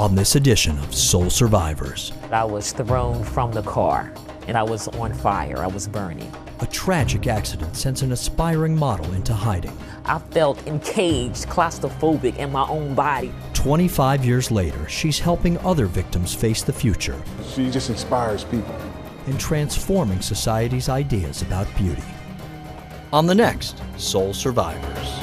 on this edition of Soul Survivors. I was thrown from the car and I was on fire. I was burning. A tragic accident sends an aspiring model into hiding. I felt encaged, claustrophobic in my own body. 25 years later, she's helping other victims face the future. She just inspires people. And transforming society's ideas about beauty. On the next Soul Survivors.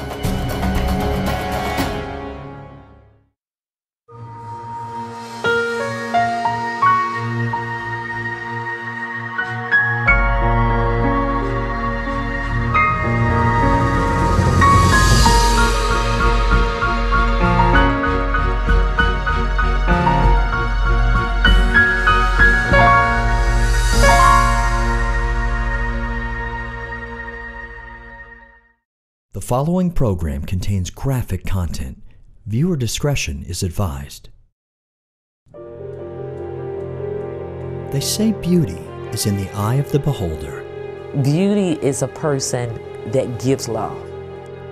The following program contains graphic content. Viewer discretion is advised. They say beauty is in the eye of the beholder. Beauty is a person that gives love.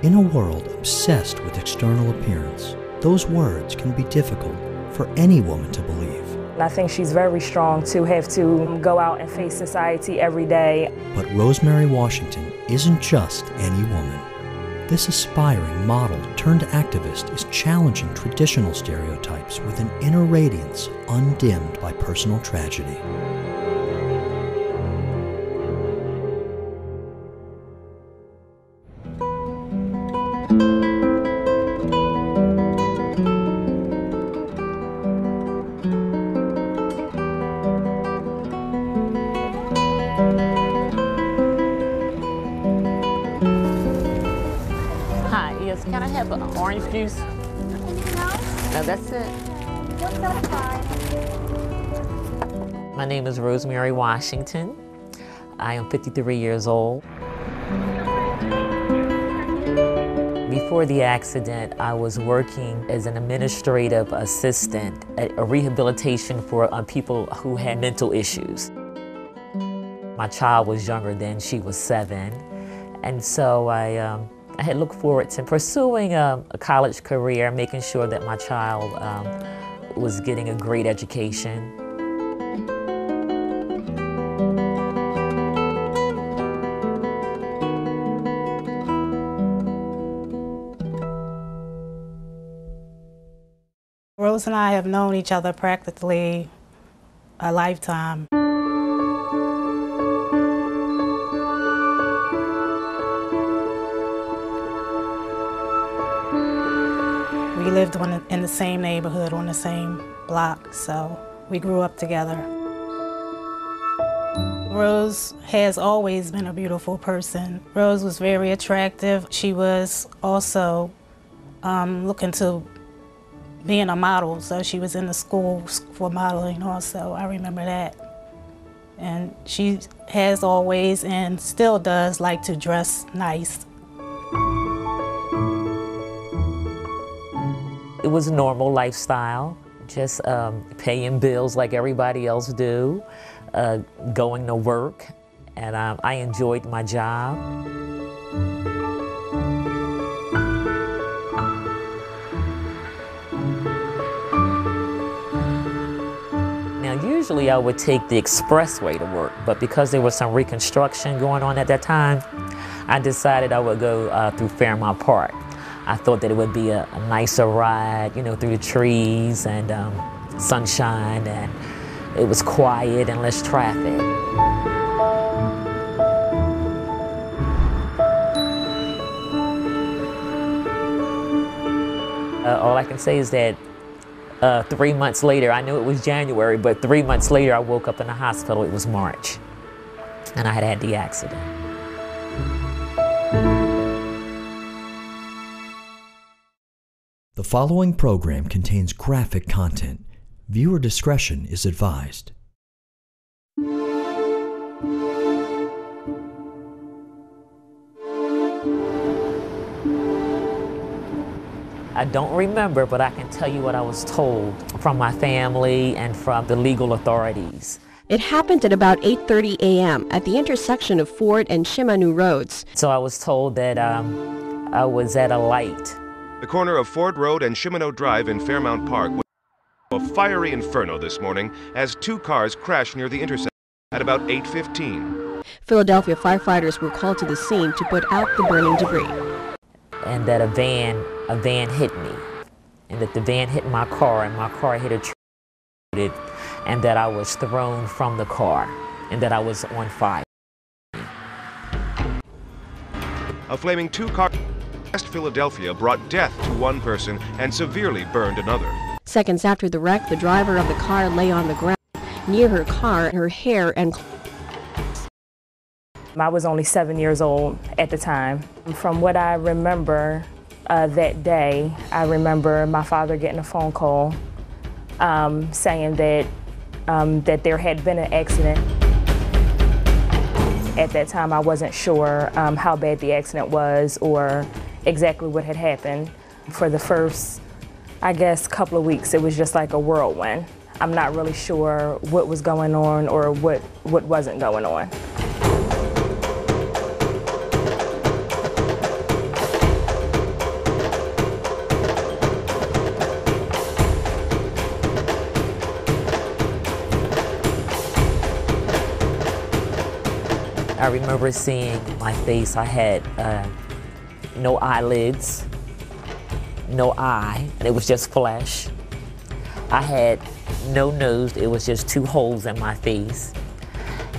In a world obsessed with external appearance, those words can be difficult for any woman to believe. I think she's very strong to have to go out and face society every day. But Rosemary Washington isn't just any woman. This aspiring model turned activist is challenging traditional stereotypes with an inner radiance undimmed by personal tragedy. Can I have an orange juice? No, that's it. My name is Rosemary Washington. I am 53 years old. Before the accident, I was working as an administrative assistant at a rehabilitation for people who had mental issues. My child was younger then, she was 7, and so I had looked forward to pursuing a college career, making sure that my child was getting a great education. Rose and I have known each other practically a lifetime. We lived in the same neighborhood, on the same block, so we grew up together. Rose has always been a beautiful person. Rose was very attractive. She was also looking to being a model, so she was in the school for modeling also. I remember that. And she has always and still does like to dress nice. It was a normal lifestyle, just paying bills like everybody else do, going to work, and I enjoyed my job. Now, usually I would take the expressway to work, but because there was some reconstruction going on at that time, I decided I would go through Fairmount Park. I thought that it would be a nicer ride, you know, through the trees and sunshine, and it was quiet and less traffic. All I can say is that 3 months later, I knew it was January, but 3 months later I woke up in the hospital. It was March, and I had had the accident. The following program contains graphic content. Viewer discretion is advised. I don't remember, but I can tell you what I was told from my family and from the legal authorities. It happened at about 8:30 a.m. at the intersection of Ford and Shimano Roads. So I was told that I was at a light. The corner of Ford Road and Shimano Drive in Fairmount Park was A fiery inferno this morning as two cars crashed near the intersection at about 8:15. Philadelphia firefighters were called to the scene to put out the burning debris. And that a van hit me, and that the van hit my car, and my car hit a tree, and that I was thrown from the car, and that I was on fire. A flaming two-car crash in West Philadelphia brought death to one person and severely burned another. Seconds after the wreck, the driver of the car lay on the ground near her car, her hair and I was only 7 years old at the time. From what I remember that day, I remember my father getting a phone call saying that, that there had been an accident. At that time, I wasn't sure how bad the accident was or exactly what had happened. For the first, I guess, couple of weeks, it was just like a whirlwind. I'm not really sure what was going on or what wasn't going on. I remember seeing my face. I had no eyelids, no eye, and it was just flesh. I had no nose, it was just two holes in my face.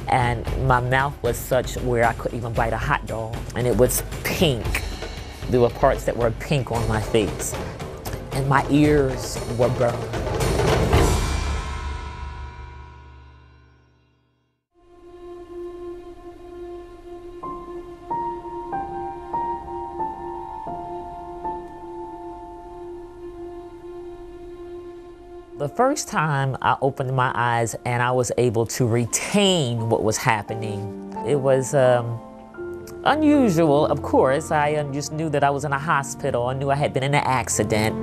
And my mouth was such where I couldn't even bite a hot dog. And it was pink. There were parts that were pink on my face. And my ears were burned. The first time I opened my eyes and I was able to retain what was happening, it was unusual, of course. I just knew that I was in a hospital. I knew I had been in an accident.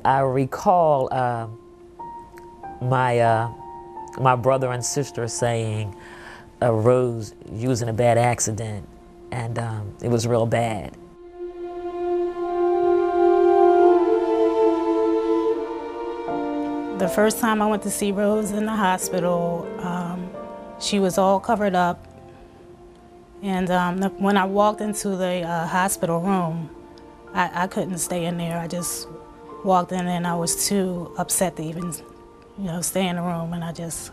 I recall my brother and sister saying, Rose, you was in a bad accident. And it was real bad. The first time I went to see Rose in the hospital, she was all covered up. And when I walked into the hospital room, I couldn't stay in there. I just walked in and I was too upset to even, stay in the room, and I just